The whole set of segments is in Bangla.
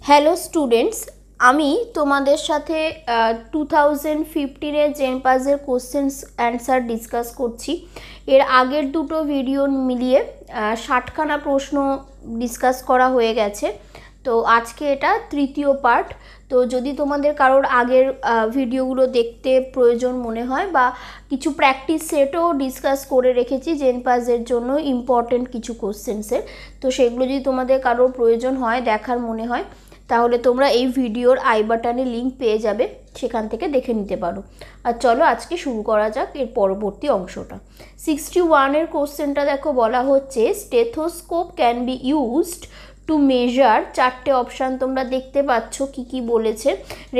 হ্যালো স্টুডেন্টস, আমি তোমাদের সাথে 2015 জেন পাসের কোশ্চেন্স অ্যান্সার ডিসকাস করছি। এর আগের দুটো ভিডিও মিলিয়ে 60খানা প্রশ্ন ডিসকাস করা হয়ে গেছে। তো আজকে এটা তৃতীয় পার্ট। তো যদি তোমাদের কারোর আগের ভিডিওগুলো দেখতে প্রয়োজন মনে হয় বা কিছু প্র্যাকটিস সেটও ডিসকাস করে রেখেছি জেন পাসের জন্য ইম্পর্টেন্ট কিছু কোশ্চেন্সের, তো সেগুলো যদি তোমাদের কারোর প্রয়োজন হয়, দেখার মনে হয়, তাহলে তোমরা এই ভিডিওর আই বাটনে লিঙ্ক পেয়ে যাবে, সেখান থেকে দেখে নিতে পারো। আর চলো আজকে শুরু করা যাক এর পরবর্তী অংশটা। 61-এর কোশ্চেনটা দেখো, বলা হচ্ছে stethoscope can be used to measure, চারটে অপশান তোমরা দেখতে পাচ্ছ কি কি বলেছে।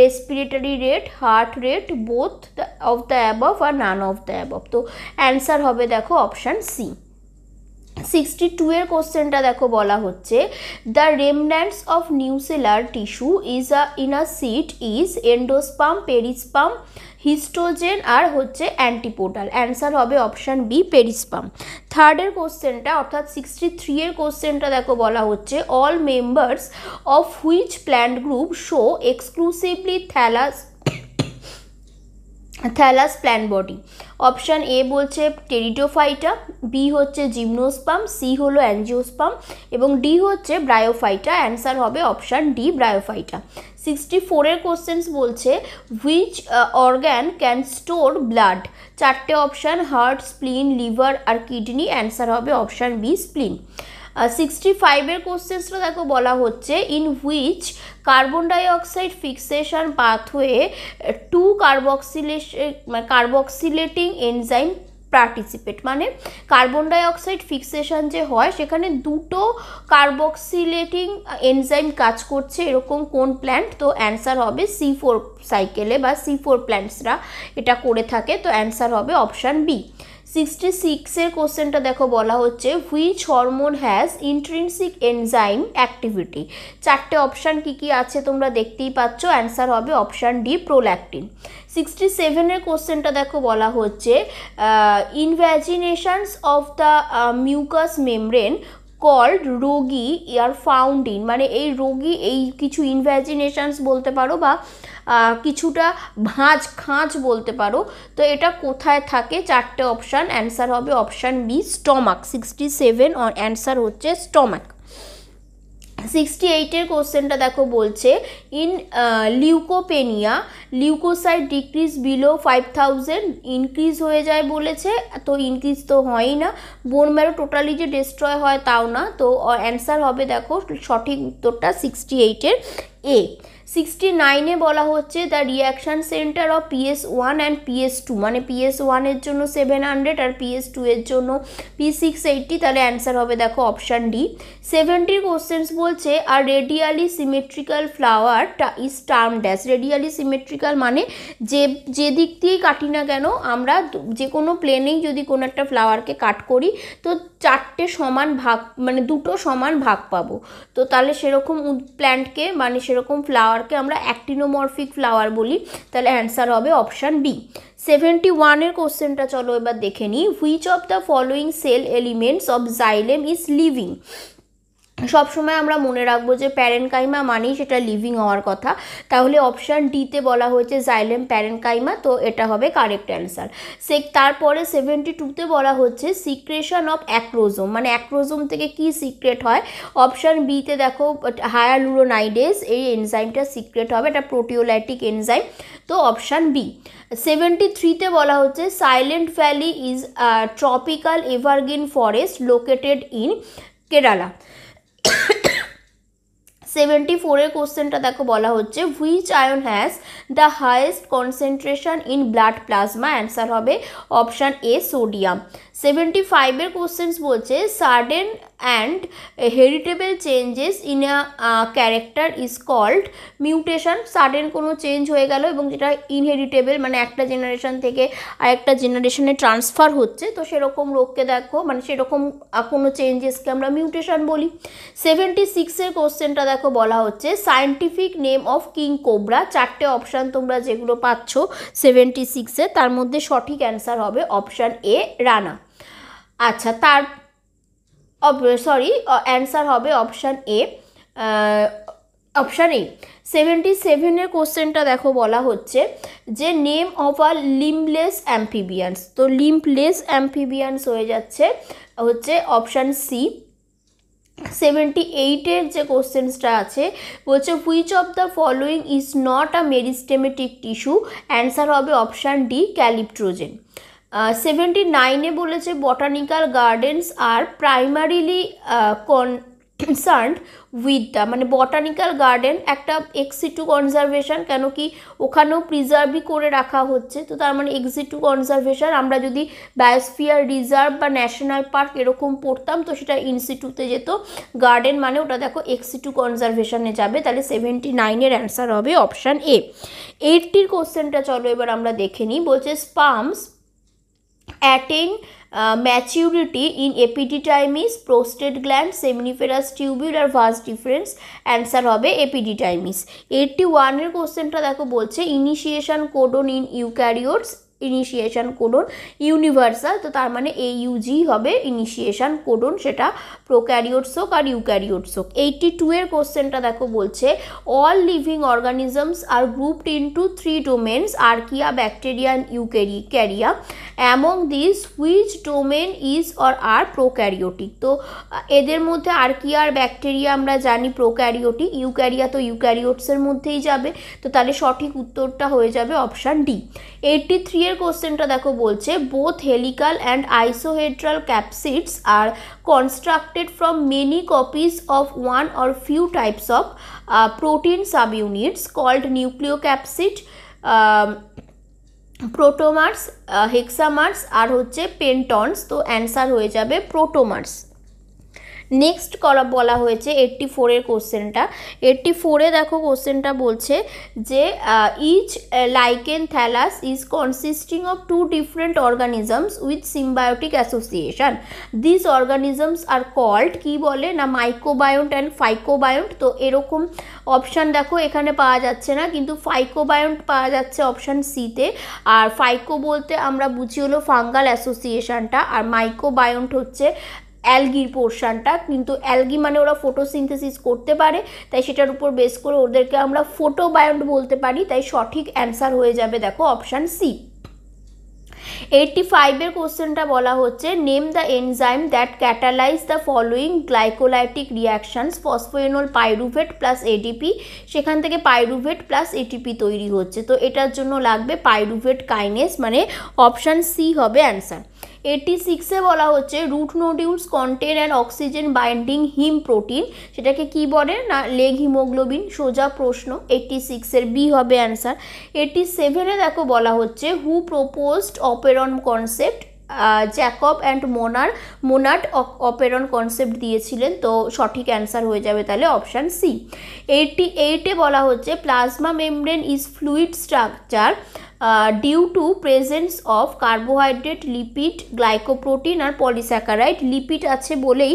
Respiratory rate, heart rate, both of the above আর নান অফ দ্য অ্যাবভ। তো অ্যান্সার হবে দেখো অপশান সি। 62-এর কোশ্চেনটা দেখো, বলা হচ্ছে the remnants of nucellar tissue in a seed is endosperm, perisperm, histogen আর হচ্ছে অ্যান্টিপোটাল। অ্যান্সার হবে অপশান বি, পেরিস্পাম। থার্ডের কোশ্চেনটা অর্থাৎ 63-এর কোশ্চেনটা দেখো, বলা হচ্ছে all members of which plant group show exclusively thallus plant body. Option A বলছে টেরিডোফাইটা, বি হচ্ছে জিমনোস্পাম, সি হলো অ্যাঞ্জিওস্পাম এবং ডি হচ্ছে ব্রায়োফাইটা। অ্যান্সার হবে অপশান ডি, ব্রায়োফাইটা। 64-এর কোশ্চেন্স বলছে which organ can store blood. চারটে অপশান হার্ট, স্প্লিন, লিভার আর কিডনি। অ্যান্সার হবে অপশান বি, স্প্লিন। 65-এর কোশ্চেন্সটা দেখো, বলা হচ্ছে in which carbon dioxide fixation pathway two carboxylating enzyme participate. মানে কার্বন ডাইঅক্সাইড ফিক্সেশন যে হয় সেখানে দুটো কার্বক্সিলেটিং এনজাইম কাজ করছে, এরকম কোন প্ল্যান্ট? তো অ্যান্সার হবে C4 সাইকেলে বা C4 প্ল্যান্টসরা এটা করে থাকে। তো অ্যান্সার হবে অপশান বি। 66-এর কোশ্চেনটা দেখো, বলা হচ্ছে which hormone has intrinsic enzyme activity. চারটে অপশান কি কি আছে তোমরা দেখতেই পাচ্ছ। অ্যান্সার হবে অপশান ডি, প্রোল্যাক্টিন। 67-এর কোশ্চেনটা দেখো, বলা হচ্ছে invaginations of the mucous membrane called rugae are found in. মানে এই রোগী, এই কিছু ইনভ্যাজিনেশনস বলতে পারো বা কিছুটা খাঁজ বলতে পারো। তো এটা কোথায় থাকে? চারটে অপশান। অ্যান্সার হবে অপশান বি, স্টমাক। 67 অ্যান্সার হচ্ছে স্টমাক। 68-এর কোশ্চেনটা দেখো, বলছে in leukopenia leukocyte decrease below 5000, increase হয়ে যায় বলেছে। তো ইনক্রিজ তো হয়ই না। বোন ম্যারো টোটালি যে ডিস্ট্রয় হয় তাও না। তো অ্যান্সার হবে দেখো সঠিক উত্তরটা 68-এর এ। 69-এ বলা হচ্ছে the reaction centre of PS1 and PS2, মানে PS1 এর জন্য 700 আর PS2 এর জন্য P680। তাহলে অ্যান্সার হবে দেখো অপশান ডি। 70-র কোশ্চেন্স বলছে are radially symmetrical flower is term dash. Radially symmetrical মানে যে দিক দিয়েই কাটি না কেন, আমরা যে কোনো প্লেনেই যদি কোনো একটা ফ্লাওয়ারকে কাট করি তো চারটে সমান ভাগ, মানে দুটো সমান ভাগ পাবো। তো তাহলে সেরকম প্ল্যান্টকে, মানে সেরকম ফ্লাওয়ারকে আমরা অ্যাক্টিনোমরফিক ফ্লাওয়ার বলি। তাহলে অ্যান্সার হবে অপশান বি। 71-এর কোশ্চেনটা চলো এবার দেখে নিই। Which of the following cell elements of xylem is living. সবসময় আমরা মনে রাখবো যে প্যারেনকাইমা মানেই সেটা লিভিং হওয়ার কথা। তাহলে অপশান ডিতে বলা হয়েছে জাইলেম প্যারেনকাইমা, তো এটা হবে কারেক্ট অ্যান্সার। তারপরে 72-তে বলা হচ্ছে সিক্রেশন অফ অ্যাক্রোজোম, মানে অ্যাক্রোজোম থেকে কি সিক্রেট হয়। অপশান বিতে দেখো হায়ালুরোনাইডেজ, এই এনজাইমটা সিক্রেট হবে, এটা প্রোটিওলাইটিক এনজাইম। তো অপশান বি। 73-তে বলা হচ্ছে Silent Valley is tropical evergreen forest located in Kerala. 74-এর কোশ্চেনটা দেখো, বলা হচ্ছে which ion has the highest concentration in blood plasma. Answer হবে অপশান এ, সোডিয়াম। 75-এর কোশ্চেন্স বলছে sudden and heritable changes in a character is called mutation. Sudden কোনো চেঞ্জ হয়ে গেল এবং যেটা ইনহেরিটেবল, মানে একটা জেনারেশন থেকে আরেকটা জেনারেশনে ট্রান্সফার হচ্ছে, তো সেরকম রোগকে দেখো, মানে সেরকম কোনো চেঞ্জেসকে আমরা মিউটেশন বলি। 76-এর কোশ্চেনটা দেখো, বলা হচ্ছে scientific name of king cobra. চারটে অপশান তোমরা যেগুলো পাচ্ছ 76-এ, তার মধ্যে সঠিক অ্যান্সার হবে অপশান এ, রানা। আচ্ছা, অ্যান্সার হবে অপশান এ, অপশান এ। 77-এর কোশ্চেনটা দেখো বলা হচ্ছে যে নেম অফ আ লিম্বলেস অ্যাম্ফিবিয়ান্স, তো লিম্বলেস অ্যাম্ফিবিয়ান্স হয়ে যাচ্ছে হচ্ছে অপশান সি। 78-এর যে কোশ্চেন্সটা আছে বলছে which of the following is not a meristematic tissue, answer হবে অপশান ডি ক্যালিপ্ট্রোজেন। 79-এ বলেছে botanical gardens are primarily concerned with the, মানে বটানিক্যাল গার্ডেন একটা এক্সিটু কনজারভেশন, কেন কি ওখানেও প্রিজার্ভই করে রাখা হচ্ছে, তো তার মানে এক্সিটু কনজারভেশন। আমরা যদি বায়োস্ফিয়ার রিজার্ভ বা ন্যাশনাল পার্ক এরকম পড়তাম তো সেটা ইনস্টিটিউটে যেত, গার্ডেন মানে ওটা দেখো এক্সিটু কনজারভেশনে যাবে, তাহলে 79-এর অ্যান্সার হবে অপশান এ। 80-র কোশ্চেনটা চলো এবার আমরা দেখে নিই। বলছে sperms attain maturity in epididymis, prostate gland, seminiferous tubule আর vas deferens, অ্যান্সার হবে epididymis। 81-এর কোশ্চেনটা দেখো বলছে initiation codon in eukaryotes, initiation codon universal, তো তার মানে AUG হবে ইনিশিয়েশন কোডন, সেটা প্রোক্যারিওটস হোক আর ইউক্যারিওটস হোক। 82-এর কোশ্চেনটা দেখো বলছে all living organisms are grouped into 3 domains, archaea, bacteria and eukarya, among this which domain is or are prokaryotic, তো এদের মধ্যে আর্কিয়া আর ব্যাকটেরিয়া আমরা জানি প্রোক্যারিওটিক, ইউক্যারিয়া তো ইউক্যারিওটসের মধ্যেই যাবে, তো তাহলে সঠিক উত্তরটা হয়ে যাবে অপশান ডি। 83-এর কোশ্চেনটা দেখো বলছে both helical and isohedral capsids are constructed from many copies of one or few types of protein subunits called nucleocapsid, প্রোটোমার্স, হেক্সামার্স আর হচ্ছে পেন্টনস, তো অ্যান্সার হয়ে যাবে প্রোটোমার্স। নেক্সট বলা হয়েছে 84-এর কোশ্চেনটা। 84-এ দেখো কোশ্চেনটা বলছে যে each lichen thallus is consisting of 2 different organisms with symbiotic association, this organisms are called, কি বলে না মাইক্রোবায়োন্ট অ্যান্ড ফাইকোবায়োন্ট, তো এরকম অপশান দেখো এখানে পাওয়া যাচ্ছে না, কিন্তু ফাইকোবায়োন্ট পাওয়া যাচ্ছে অপশান সিতে, আর ফাইকো বলতে আমরা বুঝি হলো ফাঙ্গাল অ্যাসোসিয়েশনটা, আর মাইক্রোবায়োন্ট হচ্ছে অ্যালগির পোর্শনটা, কিন্তু অ্যালগি মানে ওরা ফটোসিনথেসিস করতে পারে, তাই সেটার উপর বেস করে ওদেরকে আমরা ফোটোবায়োন্ট বলতে পারি, তাই সঠিক অ্যান্সার হয়ে যাবে দেখো অপশান সি। 85-এর কোশ্চেনটা বলা হচ্ছে name the enzyme that catalyse the following glycolytic reactions, phosphoenol pyruvate plus ATP, সেখান থেকে পাইরুভেট প্লাস এটিপি তৈরি হচ্ছে, তো এটার জন্য লাগবে পাইরুভেট কাইনেস, মানে অপশান সি হবে অ্যান্সার। 86-এ বলা হচ্ছে root nodules contain an oxygen binding haem protein, সেটাকে কি বলে না লেগ হিমোগ্লোবিন, সোজা প্রশ্ন, 86-এর বি হবে অ্যান্সার। 87-এ দেখো বলা হচ্ছে who proposed operon concept, Jacob and Monod operon concept দিয়েছিলেন, তো সঠিক অ্যান্সার হয়ে যাবে তাহলে অপশান সি। 88-এ বলা হচ্ছে plasma membrane is fluid structure due to presence of carbohydrate, lipid, glycoprotein আর পলিস্যাকারাইড, লিপিড আছে বলেই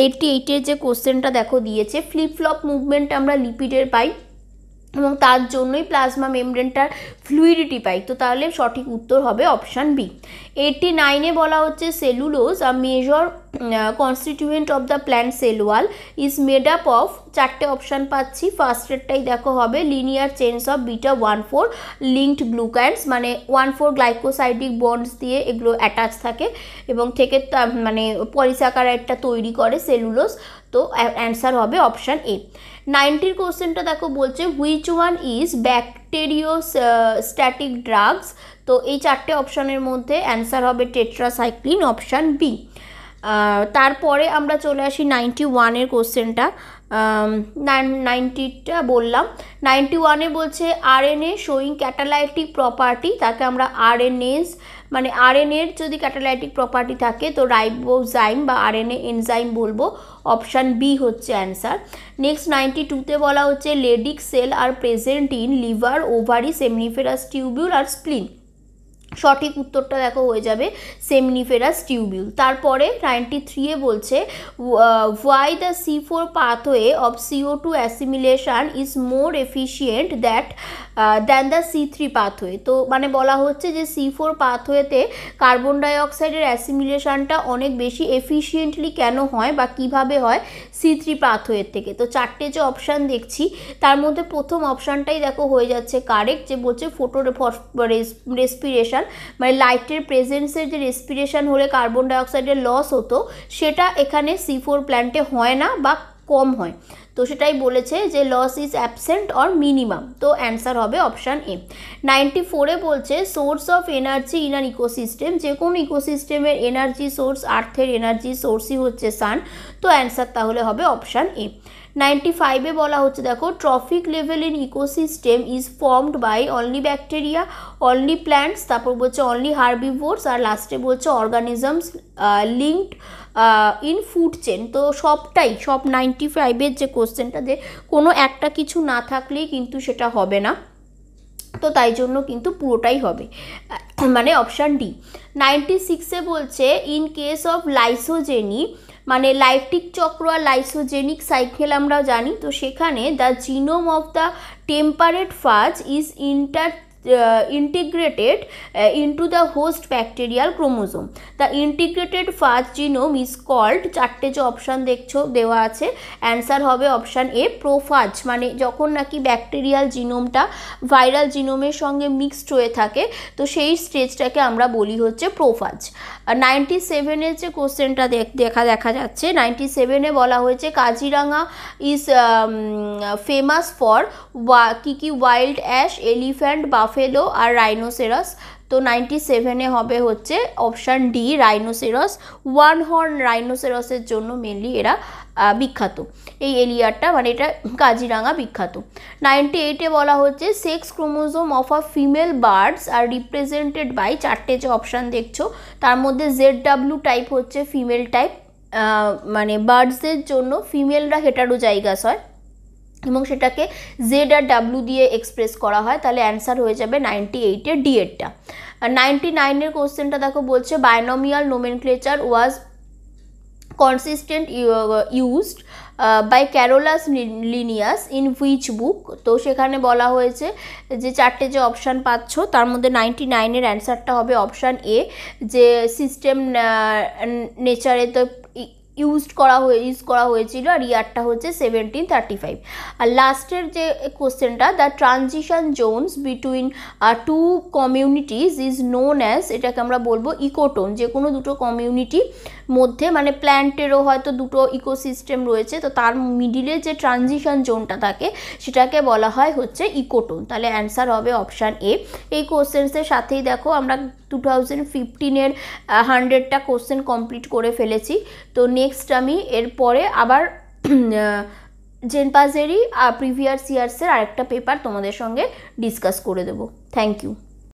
88-এর যে কোশ্চেনটা দেখো দিয়েছে ফ্লিপ ফ্লপ মুভমেন্ট আমরা লিপিডের পাই এবং তার জন্যই প্লাজমা মেমব্রেনটার ফ্লুইডিটি পাই, তো তাহলে সঠিক উত্তর হবে অপশান বি। 89-এ বলা হচ্ছে cellulose a major constituent of the plant cell wall is made up of, চারটে অপশান পাচ্ছি, ফার্স্টেরটাই দেখো হবে linear chains of beta 1,4 linked glucans, মানে 1,4 গ্লাইকোসাইডিক বন্ডস দিয়ে এগুলো অ্যাটাচ থাকে এবং থেকে মানে পলিস্যাকারাইডটা তৈরি করে সেলুলোজ, তো অ্যান্সার হবে অপশান এ। 90-র কোশ্চেনটা দেখো বলছে হুইচ ওয়ান ইজ ব্যাকটেরিওস্ট্যাটিক ড্রাগস, তো এই চারটে অপশানের মধ্যে অ্যান্সার হবে টেট্রাসাইক্লিন, অপশান বি। তারপরে আমরা চলে আসি 91-এর কোশ্চেনটা, 90টা বললাম। 91-এ বলছে আরএনএ শোয়িং ক্যাটালাইটিক প্রপার্টি, তাকে আমরা আরএনএস মানে আরএনএর যদি ক্যাটালাইটিক প্রপার্টি থাকে তো রাইবোজাইম বা আরএনএ এনজাইম বলবো, অপশান বি হচ্ছে অ্যান্সার। নেক্সট 92-তে বলা হচ্ছে Leydig cell are present in liver, ovary, seminiferous tubule আর স্প্লিন, সঠিক উত্তরটা দেখো হয়ে যাবে সেমনিফেরাস টিউবিউল। তারপরে 93 বলছে why the C4 pathway of CO2 assimilation is more efficient than the C3 pathway. তো মানে বলা হচ্ছে যে C4 পাথওয়েতে কার্বন ডাইঅক্সাইডের অ্যাসিমিলেশনটা অনেক বেশি এফিশিয়েন্টলি কেন হয় বা কিভাবে হয় C3 পাথওয়ের থেকে। তো চারটে যে অপশান দেখছি তার মধ্যে প্রথম অপশানটাই দেখো হয়ে যাচ্ছে কারেক্ট, যে বলছে ফটো রেসপিরেশন, মানে লাইটের প্রেজেন্সের যে রেসপিরেশন হলে কার্বন ডাইঅক্সাইডের লস হতো সেটা এখানে C4 প্ল্যান্টে হয় না বা কম হয়। তো সেটাই বলেছে যে loss is absent or minimum. তো অ্যান্সার হবে অপশান এ। 94 বলছে source of energy in an ecosystem, যে কোনো ইকোসিস্টেমের এনার্জি সোর্স, আর্থের এনার্জি সোর্সই হচ্ছে সান। তো অ্যান্সার তাহলে হবে অপশান এ। 95 বলা হচ্ছে দেখো trophic level in ecosystem is formed by only bacteria, only plants, তারপর বলছে অনলি হার্বিভোরস, আর লাস্টে বলছে organisms linked in food chain. তো সব 95 যে কোশ্চেনটা যে কোনো একটা কিছু না থাকলেই কিন্তু সেটা হবে না, তো তাই জন্য কিন্তু পুরোটাই হবে, মানে অপশান ডি। 96 বলছে ইন কেস অফ লাইসোজেনি, মানে লাইটিক চক্র আর লাইসোজেনিক সাইকেল আমরা জানি, তো সেখানে the genome of the temperate ফাজ is integrated into the host bacterial chromosome. The integrated faz genome is called, চারটে যে অপশান দেখছো দেওয়া আছে, অ্যান্সার হবে অপশান এ প্রোফাজ। মানে যখন নাকি ব্যাকটেরিয়াল জিনোমটা ভাইরাল জিনোমের সঙ্গে মিক্সড হয়ে থাকে তো সেই স্টেজটাকে আমরা বলি হচ্ছে প্রোফাজ। 97 যে কোশ্চেনটা দেখা যাচ্ছে, 97 বলা হয়েছে কাজিরাঙা ইজ ফেমাস ফর কি ওয়াইল্ড অ্যাশ, এলিফ্যান্ট, বাফেলো আর রাইনোসেরাস। তো 97 হবে হচ্ছে option D rhinoceros. One horn রাইনোসেরাসের জন্য মেনলি এরা বিখ্যাত, এই এরিয়াটা মানে এটা কাজিরাঙা বিখ্যাত। 98 বলা হচ্ছে sex chromosome of a female birds are represented by, চারটে যে অপশান দেখছো তার মধ্যে ZW টাইপ হচ্ছে ফিমেল টাইপ, মানে বার্ডসদের জন্য ফিমেলরা হেটারোজাইগাস হয় এবং সেটাকে জেড আর ডাব্লিউ দিয়ে এক্সপ্রেস করা হয়, তাহলে অ্যান্সার হয়ে যাবে 98-এর ডিএডটা। 99 কোশ্চেনটা দেখো বলছে binomial nomenclature was consistent used by Carolus Linnaeus in which book. তো সেখানে বলা হয়েছে যে চারটে যে অপশান পাচ্ছ তার মধ্যে 99-এর অ্যান্সারটা হবে অপশান এ, যে সিস্টেম নেচারে তো ইউজ করা হয়েছিল, আর ইয়ারটা হচ্ছে 1735। আর লাস্টের যে কোশ্চেনটা the transition zones between two communities is known as, এটাকে আমরা বলবো ইকোটোন। যে কোনো দুটো কমিউনিটি মধ্যে, মানে প্ল্যান্টেরও হয়তো দুটো ইকোসিস্টেম রয়েছে, তো তার মিডিলে যে ট্রানজিশন জোনটা থাকে সেটাকে বলা হয় হচ্ছে ইকোটোন। তাহলে অ্যান্সার হবে অপশান এ। এই কোশ্চেন্সের সাথেই দেখো আমরা 2015-এর 100টা কোশ্চেন কমপ্লিট করে ফেলেছি। তো নেক্সট আমি এরপরে আবার জেনপাজেরই প্রিভিয়াস ইয়ার্সের আরেকটা পেপার তোমাদের সঙ্গে ডিসকাস করে দেবো। Thank you.